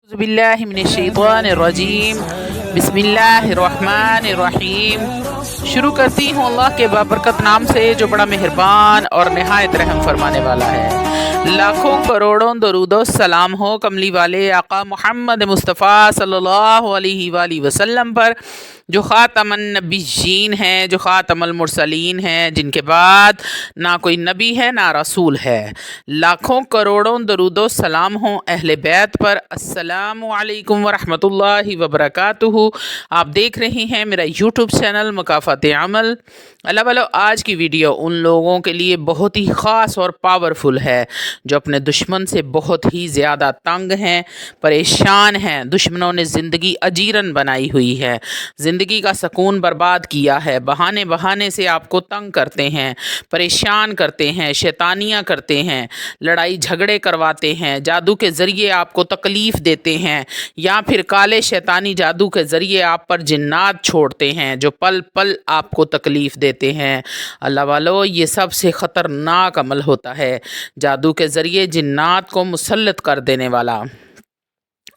باللہ من الشیطان الرجیم بسم اللہ الرحمن الرحیم۔ شروع کرتی ہوں اللہ کے بابرکت نام سے جو بڑا مہربان اور نہایت رحم فرمانے والا ہے۔ لاکھوں کروڑوں درود و سلام ہو کملی والے آقا محمد مصطفیٰ صلی اللہ علیہ وآلہ وسلم پر، جو خاتم النبیین ہیں، جو خاتم المرسلین ہیں، جن کے بعد نہ کوئی نبی ہے نہ رسول ہے۔ لاکھوں کروڑوں درود و سلام ہوں اہل بیت پر۔ السلام علیکم ورحمۃ اللہ وبرکاتہ۔ آپ دیکھ رہے ہیں میرا یوٹیوب چینل مکافات عمل۔ اللہ والو، آج کی ویڈیو ان لوگوں کے لیے بہت ہی خاص اور پاورفل ہے جو اپنے دشمن سے بہت ہی زیادہ تنگ ہیں، پریشان ہیں۔ دشمنوں نے زندگی اجیرن بنائی ہوئی ہے، زندگی کا سکون برباد کیا ہے، بہانے بہانے سے آپ کو تنگ کرتے ہیں، پریشان کرتے ہیں، شیطانیاں کرتے ہیں، لڑائی جھگڑے کرواتے ہیں، جادو کے ذریعے آپ کو تکلیف دیتے ہیں، یا پھر کالے شیطانی جادو کے ذریعے آپ پر جنات چھوڑتے ہیں جو پل پل آپ کو تکلیف دیتے ہیں۔ اللہ والو، یہ سب سے خطرناک عمل ہوتا ہے، جادو کے ذریعے جنات کو مسلط کر دینے والا۔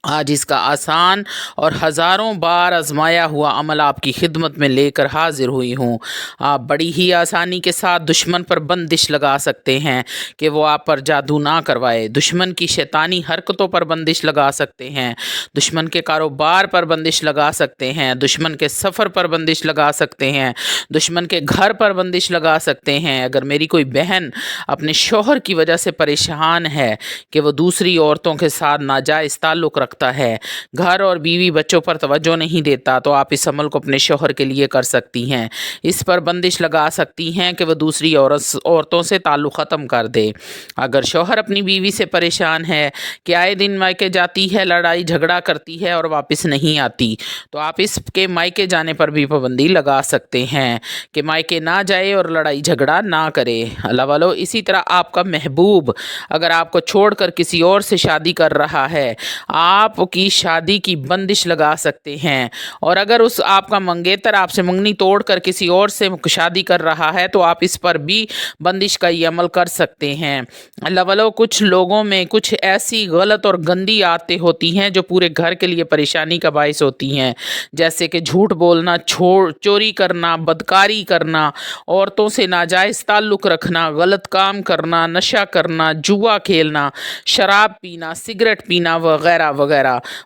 آج اس کا آسان اور ہزاروں بار آزمایا ہوا عمل آپ کی خدمت میں لے کر حاضر ہوئی ہوں۔ آپ بڑی ہی آسانی کے ساتھ دشمن پر بندش لگا سکتے ہیں کہ وہ آپ پر جادو نہ کروائے، دشمن کی شیطانی حرکتوں پر بندش لگا سکتے ہیں، دشمن کے کاروبار پر بندش لگا سکتے ہیں، دشمن کے سفر پر بندش لگا سکتے ہیں، دشمن کے گھر پر بندش لگا سکتے ہیں۔ اگر میری کوئی بہن اپنے شوہر کی وجہ سے پریشان ہے کہ وہ دوسری عورتوں کے ساتھ ناجائز تعلق رکھتا ہے، گھر اور بیوی بچوں پر توجہ نہیں دیتا، تو آپ اس عمل کو اپنے شوہر کے لیے کر سکتی ہیں۔ اس پر بندش لگا سکتی ہیں کہ وہ دوسری عورتوں سے تعلق ختم کر دے۔ اگر شوہر اپنی بیوی سے پریشان ہے کہ آئے دن مائکے جاتی ہے، لڑائی جھگڑا کرتی ہے اور واپس نہیں آتی، تو آپ اس کے مائکے جانے پر بھی پابندی لگا سکتے ہیں کہ مائکے نہ جائے اور لڑائی جھگڑا نہ کرے۔ اللہ والو، اسی طرح آپ کا محبوب اگر آپ کو چھوڑ کر کسی اور سے شادی کر رہا ہے، آپ کی شادی کی بندش لگا سکتے ہیں، اور اگر آپ کا منگیتر آپ سے منگنی توڑ کر کسی اور سے شادی کر رہا ہے تو آپ اس پر بھی بندش کا یہ عمل کر سکتے ہیں۔ اللہ والو، کچھ لوگوں میں کچھ ایسی غلط اور گندی عادتیں ہوتی ہیں جو پورے گھر کے لیے پریشانی کا باعث ہوتی ہیں، جیسے کہ جھوٹ بولنا، چوری کرنا، بدکاری کرنا، عورتوں سے ناجائز تعلق رکھنا، غلط کام کرنا، نشہ کرنا، جوا کھیلنا، شراب پینا، سگریٹ پینا وغیرہ وغیرہ۔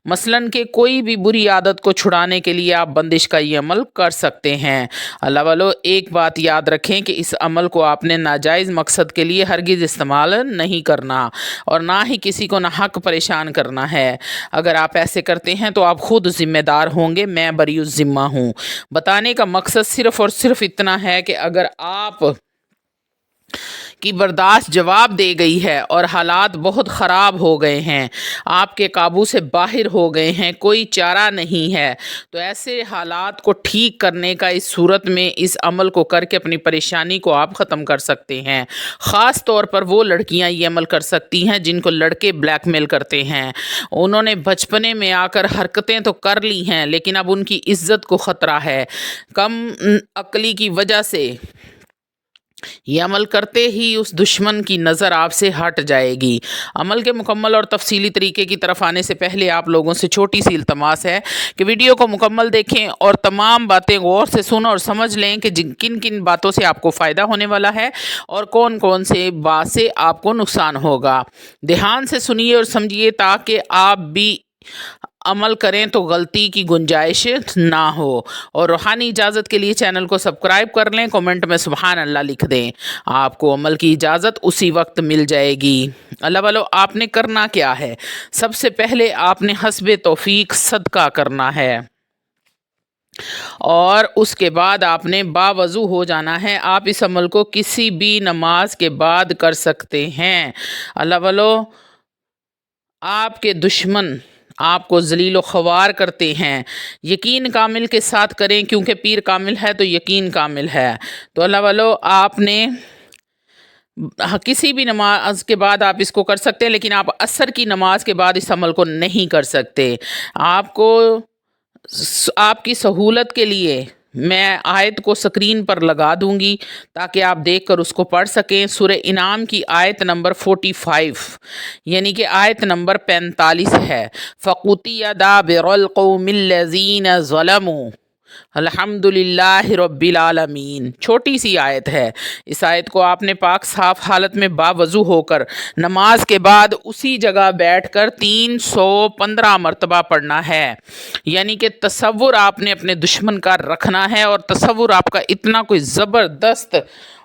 مثلاً کہ کوئی بھی بری عادت کو چھڑانے کے لیے آپ بندش کا یہ عمل کر سکتے ہیں۔ اللہ والو، ایک بات یاد رکھیں کہ اس عمل کو آپ نے ناجائز مقصد کے لیے ہرگز استعمال نہیں کرنا، اور نہ ہی کسی کو ناحق پریشان کرنا ہے۔ اگر آپ ایسے کرتے ہیں تو آپ خود ذمہ دار ہوں گے، میں بری الذمہ ہوں۔ بتانے کا مقصد صرف اور صرف اتنا ہے کہ اگر آپ کی برداشت جواب دے گئی ہے اور حالات بہت خراب ہو گئے ہیں، آپ کے قابو سے باہر ہو گئے ہیں، کوئی چارہ نہیں ہے، تو ایسے حالات کو ٹھیک کرنے کا اس صورت میں اس عمل کو کر کے اپنی پریشانی کو آپ ختم کر سکتے ہیں۔ خاص طور پر وہ لڑکیاں یہ عمل کر سکتی ہیں جن کو لڑکے بلیک میل کرتے ہیں۔ انہوں نے بچپنے میں آ کر حرکتیں تو کر لی ہیں، لیکن اب ان کی عزت کو خطرہ ہے۔ کم عقلی کی وجہ سے یہ عمل کرتے ہی اس دشمن کی نظر آپ سے ہٹ جائے گی۔ عمل کے مکمل اور تفصیلی طریقے کی طرف آنے سے پہلے آپ لوگوں سے چھوٹی سی التماس ہے کہ ویڈیو کو مکمل دیکھیں اور تمام باتیں غور سے سنیں اور سمجھ لیں کہ کن کن باتوں سے آپ کو فائدہ ہونے والا ہے اور کون کون سے بات سے آپ کو نقصان ہوگا۔ دھیان سے سنیے اور سمجھیے تاکہ آپ بھی عمل کریں تو غلطی کی گنجائش نہ ہو، اور روحانی اجازت کے لیے چینل کو سبسکرائب کر لیں، کومنٹ میں سبحان اللہ لکھ دیں، آپ کو عمل کی اجازت اسی وقت مل جائے گی۔ اللہ والو، آپ نے کرنا کیا ہے؟ سب سے پہلے آپ نے حسب توفیق صدقہ کرنا ہے، اور اس کے بعد آپ نے باوضو ہو جانا ہے۔ آپ اس عمل کو کسی بھی نماز کے بعد کر سکتے ہیں۔ اللہ والو، آپ کے دشمن آپ کو ذلیل و خوار کرتے ہیں، یقین کامل کے ساتھ کریں، کیونکہ پیر کامل ہے تو یقین کامل ہے۔ تو اللہ والو، آپ نے کسی بھی نماز کے بعد آپ اس کو کر سکتے ہیں، لیکن آپ عصر کی نماز کے بعد اس عمل کو نہیں کر سکتے۔ آپ کو آپ کی سہولت کے لیے میں آیت کو سکرین پر لگا دوں گی تاکہ آپ دیکھ کر اس کو پڑھ سکیں۔ سورہ انعام کی آیت نمبر 45 یعنی کہ آیت نمبر 45 ہے۔ فَقُطِعَ دَابِرُ الْقَوْمِ الَّذِينَ ظَلَمُوا الحمد للہ رب العالمین۔ چھوٹی سی آیت ہے۔ اس آیت کو آپ نے پاک صاف حالت میں باوضو ہو کر نماز کے بعد اسی جگہ بیٹھ کر 315 مرتبہ پڑھنا ہے۔ یعنی کہ تصور آپ نے اپنے دشمن کا رکھنا ہے، اور تصور آپ کا اتنا کوئی زبردست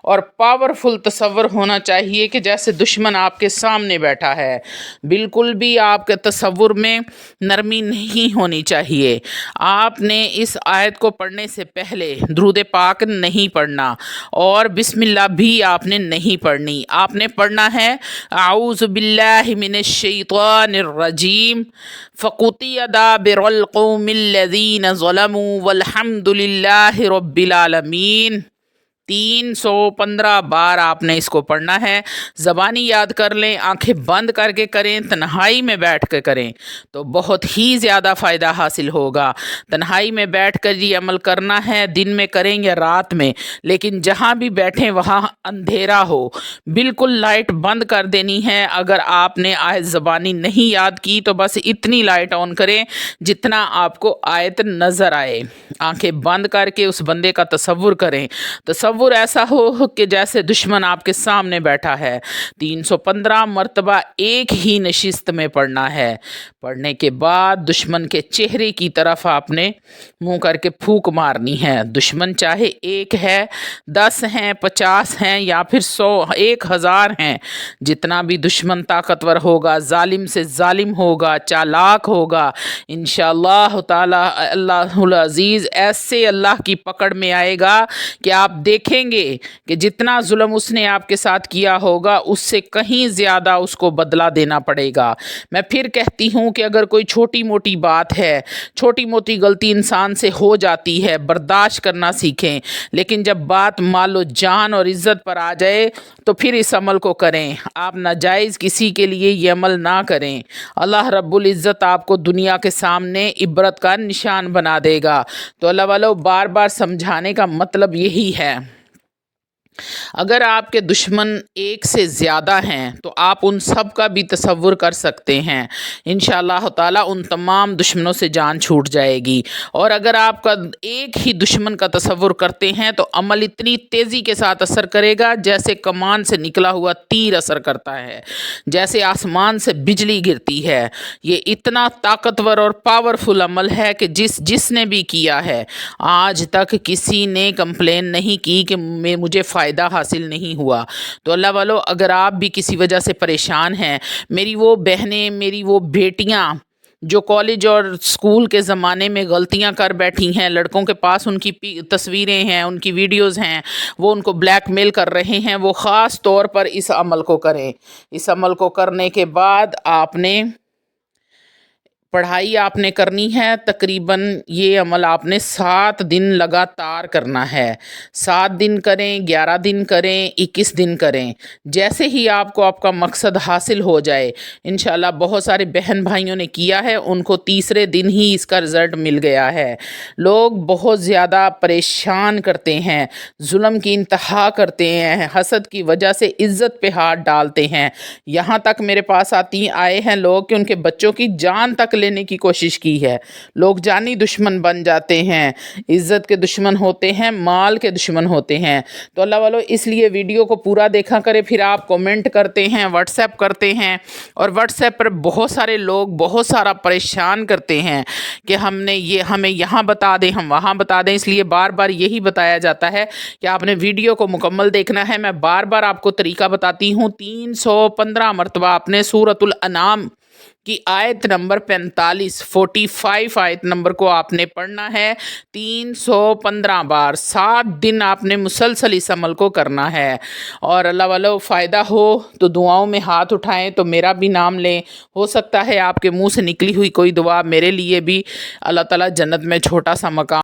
اور پاورفل تصور ہونا چاہیے کہ جیسے دشمن آپ کے سامنے بیٹھا ہے۔ بالکل بھی آپ کے تصور میں نرمی نہیں ہونی چاہیے۔ آپ نے اس آیت کو پڑھنے سے پہلے درود پاک نہیں پڑھنا، اور بسم اللہ بھی آپ نے نہیں پڑھنی۔ آپ نے پڑھنا ہے اعوذ باللہ من الشیطان الرجیم فَقُطِعَ دَابِرُ الْقَوْمِ الَّذِينَ ظَلَمُوا وَالْحَمْدُ لِلَّهِ رَبِّ الْعَالَمِينَ۔ 315 بار آپ نے اس کو پڑھنا ہے۔ زبانی یاد کر لیں، آنکھیں بند کر کے کریں، تنہائی میں بیٹھ کے کریں تو بہت ہی زیادہ فائدہ حاصل ہوگا۔ تنہائی میں بیٹھ کر یہ عمل کرنا ہے، دن میں کریں یا رات میں، لیکن جہاں بھی بیٹھیں وہاں اندھیرا ہو، بالکل لائٹ بند کر دینی ہے۔ اگر آپ نے آیت زبانی نہیں یاد کی تو بس اتنی لائٹ آن کریں جتنا آپ کو آیت نظر آئے۔ آنکھیں بند کر کے اس بندے کا تصور کریں، تصور ایسا ہو کہ جیسے دشمن آپ کے سامنے بیٹھا ہے۔ 315 مرتبہ ایک ہی نشست میں پڑھنا ہے۔ پڑھنے کے بعد دشمن کے چہرے کی طرف آپ نے منہ کر کے پھونک مارنی ہے۔ دشمن چاہے 1 ہے، 10 ہیں، 50 ہیں یا پھر 100 1000 ہیں، جتنا بھی دشمن طاقتور ہوگا، ظالم سے ظالم ہوگا، چالاک ہوگا، انشاءاللہ تعالی اللہ العزیز ایسے اللہ کی پکڑ میں آئے گا کہ آپ دیکھیں گے کہ جتنا ظلم اس نے آپ کے ساتھ کیا ہوگا اس سے کہیں زیادہ اس کو بدلہ دینا پڑے گا۔ میں پھر کہتی ہوں کہ اگر کوئی چھوٹی موٹی بات ہے، چھوٹی موٹی غلطی انسان سے ہو جاتی ہے، برداشت کرنا سیکھیں، لیکن جب بات مال و جان اور عزت پر آ جائے تو پھر اس عمل کو کریں۔ آپ ناجائز کسی کے لیے یہ عمل نہ کریں۔ اللہ رب العزت آپ کو دنیا کے سامنے عبرت کا نشان بنا دے گا۔ تو اللہ والو بار بار سمجھانے کا مطلب یہی ہے، اگر آپ کے دشمن 1 سے زیادہ ہیں تو آپ ان سب کا بھی تصور کر سکتے ہیں۔ انشاءاللہ تعالیٰ ان تمام دشمنوں سے جان چھوٹ جائے گی۔ اور اگر آپ کا ایک ہی دشمن کا تصور کرتے ہیں تو عمل اتنی تیزی کے ساتھ اثر کرے گا جیسے کمان سے نکلا ہوا تیر اثر کرتا ہے، جیسے آسمان سے بجلی گرتی ہے۔ یہ اتنا طاقتور اور پاورفل عمل ہے کہ جس نے بھی کیا ہے آج تک کسی نے کمپلین نہیں کی کہ مجھے فائدہ حاصل نہیں ہوا۔ تو اللہ والو اگر آپ بھی کسی وجہ سے پریشان ہیں، میری وہ بہنیں، میری وہ بیٹیاں جو کالج اور اسکول کے زمانے میں غلطیاں کر بیٹھی ہیں، لڑکوں کے پاس ان کی تصویریں ہیں، ان کی ویڈیوز ہیں، وہ ان کو بلیک میل کر رہے ہیں، وہ خاص طور پر اس عمل کو کریں۔ اس عمل کو کرنے کے بعد آپ نے پڑھائی آپ نے کرنی ہے، تقریباً یہ عمل آپ نے 7 دن لگاتار کرنا ہے۔ 7 دن کریں، 11 دن کریں، 21 دن کریں۔ جیسے ہی آپ کو آپ کا مقصد حاصل ہو جائے، انشاءاللہ بہت سارے بہن بھائیوں نے کیا ہے، ان کو تیسرے دن ہی اس کا رزلٹ مل گیا ہے۔ لوگ بہت زیادہ پریشان کرتے ہیں، ظلم کی انتہا کرتے ہیں، حسد کی وجہ سے عزت پہ ہاتھ ڈالتے ہیں، یہاں تک میرے پاس آئے ہیں لوگ کہ ان کے بچوں کی جان تک لینے کی کوشش کی ہے۔ لوگ جانی دشمن بن جاتے ہیں، عزت کے دشمن ہوتے ہیں، مال کے دشمن ہوتے ہیں۔ تو اللہ والو اس لیے ویڈیو کو پورا دیکھا کرے، پھر آپ کومنٹ کرتے ہیں، واٹس ایپ کرتے ہیں، اور واٹس ایپ پر بہت سارے لوگ بہت سارا پریشان کرتے ہیں کہ ہمیں یہاں بتا دیں، ہم وہاں بتا دیں۔ اس لیے بار بار یہی بتایا جاتا ہے کہ آپ نے ویڈیو کو مکمل دیکھنا ہے۔ میں بار بار آپ کو طریقہ بتاتی ہوں۔ 315 مرتبہ آپ نے سورۃ الانعام کی آیت نمبر 45 آیت نمبر کو آپ نے پڑھنا ہے 315 بار۔ 7 دن آپ نے مسلسل اس عمل کو کرنا ہے۔ اور اللہ والو فائدہ ہو تو دعاؤں میں ہاتھ اٹھائیں تو میرا بھی نام لیں، ہو سکتا ہے آپ کے منہ سے نکلی ہوئی کوئی دعا میرے لیے بھی اللہ تعالیٰ جنت میں چھوٹا سا مقام